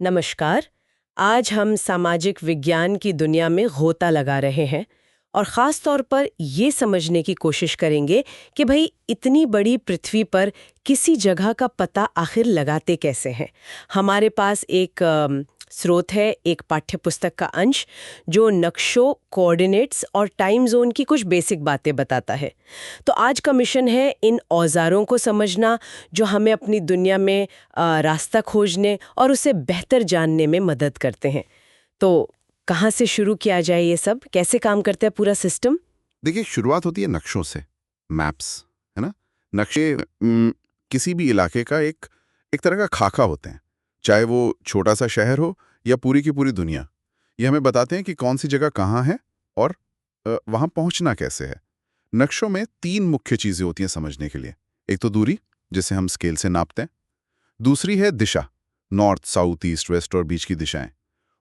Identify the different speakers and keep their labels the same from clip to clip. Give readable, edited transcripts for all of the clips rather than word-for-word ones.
Speaker 1: नमस्कार। आज हम सामाजिक विज्ञान की दुनिया में गोता लगा रहे हैं और ख़ास तौर पर ये समझने की कोशिश करेंगे कि भाई इतनी बड़ी पृथ्वी पर किसी जगह का पता आखिर लगाते कैसे हैं। हमारे पास एक स्रोत है, एक पाठ्यपुस्तक का अंश जो नक्शों, कोऑर्डिनेट्स और टाइम जोन की कुछ बेसिक बातें बताता है। तो आज का मिशन है इन औजारों को समझना जो हमें अपनी दुनिया में रास्ता खोजने और उसे बेहतर जानने में मदद करते हैं। तो कहाँ से शुरू किया जाए, ये सब कैसे काम करता है पूरा सिस्टम?
Speaker 2: देखिए, शुरुआत होती है नक्शों से। मैप्स, है ना। नक्शे किसी भी इलाके का एक एक तरह का खाका होते हैं, चाहे वो छोटा सा शहर हो या पूरी की पूरी दुनिया। ये हमें बताते हैं कि कौन सी जगह कहाँ है और वहाँ पहुँचना कैसे है। नक्शों में तीन मुख्य चीज़ें होती हैं समझने के लिए। एक तो दूरी, जिसे हम स्केल से नापते हैं। दूसरी है दिशा, नॉर्थ, साउथ, ईस्ट, वेस्ट और बीच की दिशाएं।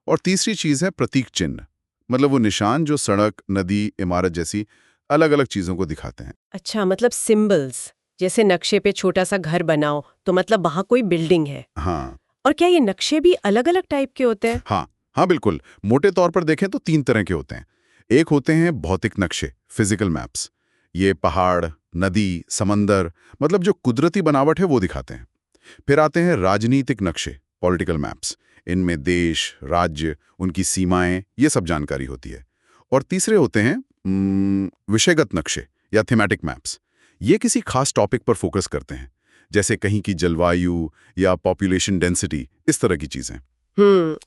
Speaker 2: और तीसरी चीज़ है प्रतीक चिन्ह, मतलब वो निशान जो सड़क, नदी, इमारत जैसी अलग अलग चीज़ों को दिखाते हैं।
Speaker 1: अच्छा, मतलब सिंबल्स। जैसे नक्शे पे छोटा सा घर बनाओ तो मतलब वहाँ कोई बिल्डिंग है।
Speaker 2: हाँ
Speaker 1: और क्या ये नक्शे भी अलग अलग टाइप के होते हैं?
Speaker 2: हाँ हाँ, बिल्कुल। मोटे तौर पर देखें तो तीन तरह के होते हैं। एक होते हैं भौतिक नक्शे, फिजिकल मैप्स। ये पहाड़, नदी, समंदर, मतलब जो कुदरती बनावट है वो दिखाते हैं। फिर आते हैं राजनीतिक नक्शे, पॉलिटिकल मैप्स। इनमें देश, राज्य, उनकी सीमाएं, ये सब जानकारी होती है। और तीसरे होते हैं विषयगत नक्शे या थीमेटिक मैप्स। ये किसी खास टॉपिक पर फोकस करते हैं, जैसे कहीं की जलवायु या पॉपुलेशन डेंसिटी, इस तरह की चीजें।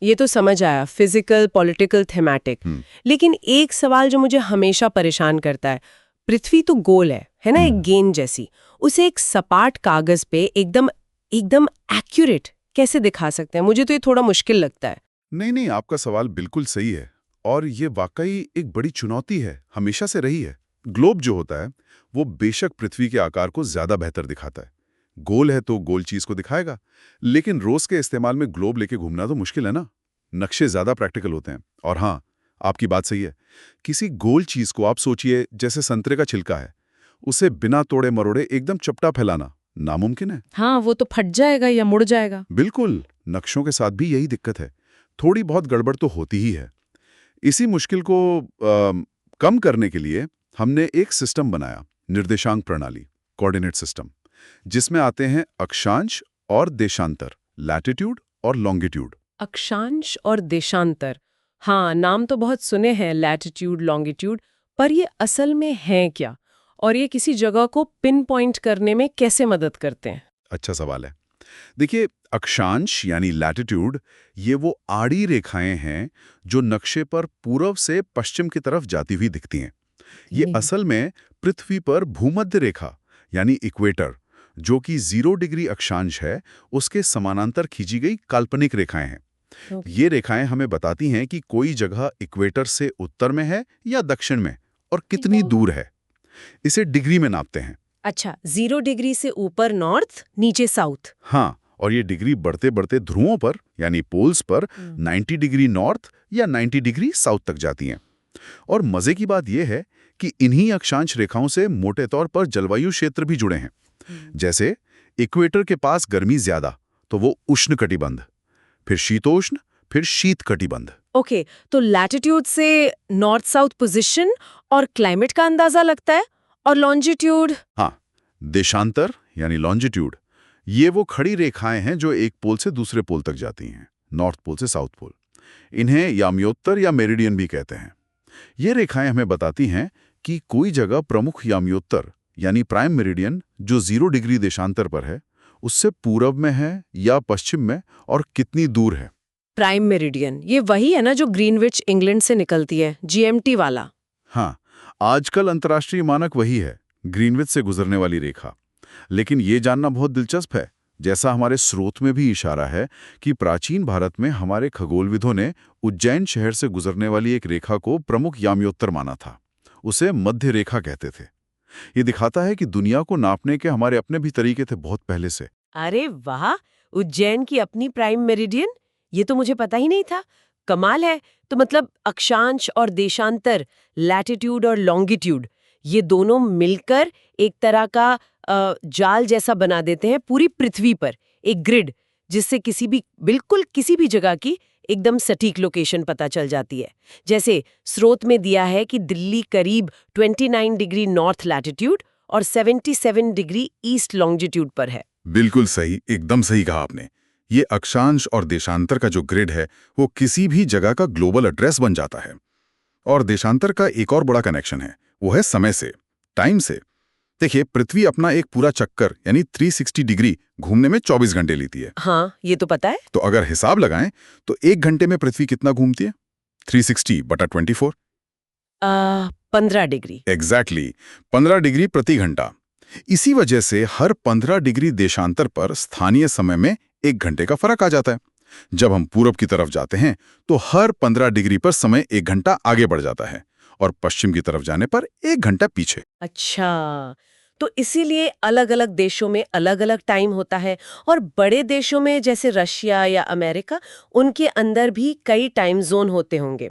Speaker 1: ये तो समझ आया, फिजिकल, पॉलिटिकल, थेमैटिक।
Speaker 2: हम्म
Speaker 1: लेकिन एक सवाल जो मुझे हमेशा परेशान करता है, पृथ्वी तो गोल है ना, एक गेंद जैसी। उसे एक सपाट कागज पे एकदम एकदम एक्यूरेट कैसे दिखा सकते हैं? मुझे तो ये थोड़ा मुश्किल लगता है।
Speaker 2: नहीं नहीं, आपका सवाल बिल्कुल सही है। और ये वाकई एक बड़ी चुनौती है, हमेशा से रही है। ग्लोब जो होता है वो बेशक पृथ्वी के आकार को ज्यादा बेहतर दिखाता है। गोल है तो गोल चीज को दिखाएगा, लेकिन रोज के इस्तेमाल में ग्लोब लेके घूमना तो मुश्किल है ना। नक्शे ज्यादा प्रैक्टिकल होते हैं। और हाँ, आपकी बात सही है। किसी गोल चीज को आप सोचिए, जैसे संतरे का छिलका है, उसे बिना तोड़े मरोड़े एकदम चपटा फैलाना नामुमकिन है।
Speaker 1: हाँ, वो तो फट जाएगा या मुड़ जाएगा।
Speaker 2: बिल्कुल, नक्शों के साथ भी यही दिक्कत है। थोड़ी बहुत गड़बड़ तो होती ही है। इसी मुश्किल को कम करने के लिए हमने एक सिस्टम बनाया, निर्देशांक प्रणाली, कोऑर्डिनेट सिस्टम, जिसमें आते हैं अक्षांश और देशांतर, लैटिट्यूड और लॉन्गिट्यूड।
Speaker 1: अक्षांश और देशांतर। हाँ, नाम तो बहुत सुने हैं, लैटिट्यूड, लॉन्गिट्यूड। पर ये असल में हैं क्या? और ये किसी जगह को पिन पॉइंट करने में कैसे मदद करते हैं?
Speaker 2: अच्छा सवाल है। देखिए, अक्षांश यानी लैटिट्यूड, ये वो आड़ी रेखाएं हैं जो नक्शे पर पूर्व से पश्चिम की तरफ जाती हुई दिखती हैं। ये असल में पृथ्वी पर भूमध्य रेखा यानी इक्वेटर, जो कि 0 डिग्री अक्षांश है, उसके समानांतर खींची गई काल्पनिक रेखाएं हैं। ये रेखाएं हमें बताती हैं कि कोई जगह इक्वेटर से उत्तर में है या दक्षिण में, और कितनी दूर है। इसे डिग्री में नापते हैं।
Speaker 1: अच्छा, 0 डिग्री से ऊपर नॉर्थ, नीचे साउथ।
Speaker 2: हाँ, और ये डिग्री बढ़ते बढ़ते ध्रुवों पर यानी पोल्स पर 90 डिग्री नॉर्थ या 90 डिग्री साउथ तक जाती हैं। और मजे की बात यह है कि इन्हीं अक्षांश रेखाओं से मोटे तौर पर जलवायु क्षेत्र भी जुड़े हैं। जैसे इक्वेटर के पास गर्मी ज्यादा, तो वो उष्ण कटिबंध, फिर शीतोष्ण, फिर शीत कटिबंध।
Speaker 1: ओके, तो लैटिट्यूड से नॉर्थ साउथ पोजीशन और क्लाइमेट का अंदाजा लगता है। और लॉन्जिट्यूड?
Speaker 2: हाँ, देशांतर यानी लॉन्जिट्यूड, ये वो खड़ी रेखाएं हैं जो एक पोल से दूसरे पोल तक जाती हैं, नॉर्थ पोल से साउथ पोल। इन्हें याम्योत्तर या मेरिडियन भी कहते हैं। ये रेखाएं हमें बताती हैं कि कोई जगह प्रमुख याम्योत्तर यानी प्राइम मेरिडियन, जो 0 डिग्री देशांतर पर है, उससे पूरब में है या पश्चिम में, और कितनी दूर है।
Speaker 1: प्राइम मेरिडियन, ये वही है ना जो ग्रीनविच इंग्लैंड से निकलती है, जीएमटी वाला?
Speaker 2: हाँ, आजकल अंतर्राष्ट्रीय मानक वही है, ग्रीनविच से गुजरने वाली रेखा। लेकिन ये जानना बहुत दिलचस्प है, जैसा हमारे स्रोत में भी इशारा है, कि प्राचीन भारत में हमारे खगोलविदों ने उज्जैन शहर से गुजरने वाली एक रेखा को प्रमुख याम्योत्तर माना था। उसे मध्य रेखा कहते थे। ये दिखाता है कि दुनिया को नापने के हमारे अपने भी तरीके थे बहुत पहले से।
Speaker 1: अरे वाह, उज्जैन की अपनी प्राइम मेरिडियन, ये तो मुझे पता ही नहीं था। कमाल है। तो मतलब अक्षांश और देशांतर, लैटिट्यूड और लॉन्गिट्यूड, ये दोनों मिलकर एक तरह का जाल जैसा बना देते हैं पूरी पृथ्वी पर, एक ग्रिड, जिससे बिल्कुल किसी भी जगह की एकदम सटीक लोकेशन पता चल जाती है। जैसे स्रोत में दिया है कि दिल्ली करीब 29 डिग्री नॉर्थ लैटिट्यूड और 77 डिग्री ईस्ट लॉन्जिट्यूड पर है।
Speaker 3: बिल्कुल सही, एकदम सही कहा आपने। ये अक्षांश और देशांतर का जो ग्रिड है वो किसी भी जगह का ग्लोबल एड्रेस बन जाता है। और देशांतर का एक और बड़ा कनेक्शन है, वो है समय से, टाइम से। देखिए, पृथ्वी अपना एक पूरा चक्कर यानी 360 डिग्री घूमने में 24 घंटे लेती है।
Speaker 1: हाँ, ये तो पता है।
Speaker 3: तो अगर हिसाब लगाएं तो 1 घंटे में पृथ्वी कितना घूमती है? 360 बटा 24।
Speaker 1: 15 डिग्री।
Speaker 3: एग्जैक्टली, 15 डिग्री प्रति घंटा। इसी वजह से हर 15 डिग्री देशांतर पर स्थानीय समय में 1 घंटे का फर्क आ जाता है। जब हम पूरब की तरफ जाते हैं तो हर 15 डिग्री पर समय 1 घंटा आगे बढ़ जाता है और पश्चिम की तरफ जाने पर 1 घंटा पीछे।
Speaker 1: अच्छा, तो इसीलिए अलग-अलग देशों में अलग-अलग टाइम होता है और बड़े देशों में जैसे रशिया या अमेरिका, उनके अंदर भी कई टाइम जोन होते होंगे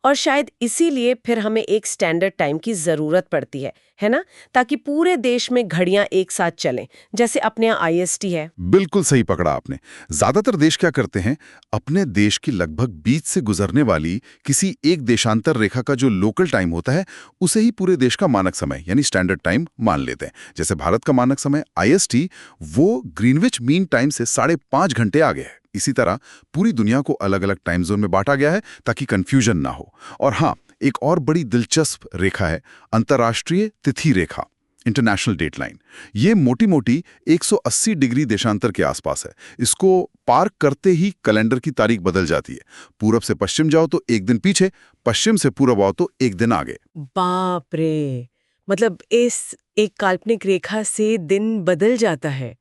Speaker 1: और शायद इसीलिए फिर हमें एक स्टैंडर्ड टाइम की जरूरत पड़ती है ना? ताकि पूरे देश में घड़ियां एक साथ चलें, जैसे अपने यहाँ IST है।
Speaker 3: बिल्कुल सही पकड़ा आपने। ज्यादातर देश क्या करते हैं, अपने देश की लगभग बीच से गुजरने वाली किसी एक देशांतर रेखा का जो लोकल टाइम होता है उसे ही पूरे देश का मानक समय यानी स्टैंडर्ड टाइम मान लेते हैं। जैसे भारत का मानक समय IST, वो ग्रीनविच मीन टाइम से 5.5 घंटे आगे है। इसी तरह पूरी दुनिया को अलग अलग टाइम जोन में बांटा गया है ताकि कंफ्यूजन ना हो। और हाँ, एक और बड़ी दिलचस्प रेखा है अंतर्राष्ट्रीय तिथि रेखा, इंटरनेशनल डेट लाइन। ये मोटी मोटी 180 डिग्री देशांतर के आसपास है। इसको पार करते ही कैलेंडर की तारीख बदल जाती है। पूरब से पश्चिम जाओ तो 1 दिन पीछे, पश्चिम से पूरब आओ तो 1 दिन आगे।
Speaker 1: बाप रे, मतलब इस एक काल्पनिक रेखा से दिन बदल जाता है।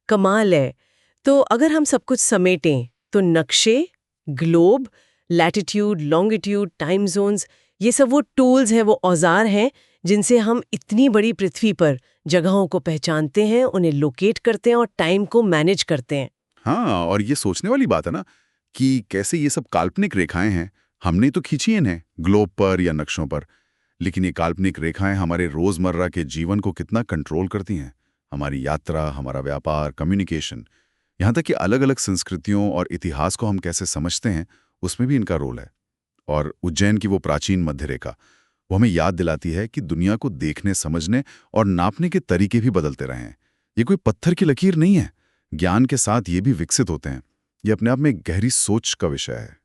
Speaker 1: कमाल है। तो अगर हम सब कुछ समेटें तो नक्शे, globe, latitude, longitude, time zones, ये सब वो टूल्स हैं, वो औजार हैं जिनसे हम इतनी बड़ी पृथ्वी पर जगहों को पहचानते हैं, उन्हें लोकेट करते हैं और टाइम को मैनेज करते हैं।
Speaker 2: हाँ, और ये सोचने वाली बात है ना कि कैसे ये सब काल्पनिक रेखाएं हैं। हमने तो खींची इन्हें ग्लोब पर या नक्शों पर, लेकिन ये काल्पनिक रेखाएं हमारे रोजमर्रा के जीवन को कितना कंट्रोल करती हैं। हमारी यात्रा, हमारा व्यापार, कम्युनिकेशन, यहाँ तक कि अलग अलग संस्कृतियों और इतिहास को हम कैसे समझते हैं, उसमें भी इनका रोल है। और उज्जैन की वो प्राचीन मध्य रेखा, वो हमें याद दिलाती है कि दुनिया को देखने, समझने और नापने के तरीके भी बदलते रहे हैं। ये कोई पत्थर की लकीर नहीं है। ज्ञान के साथ ये भी विकसित होते हैं। ये अपने आप में एक गहरी सोच का विषय है।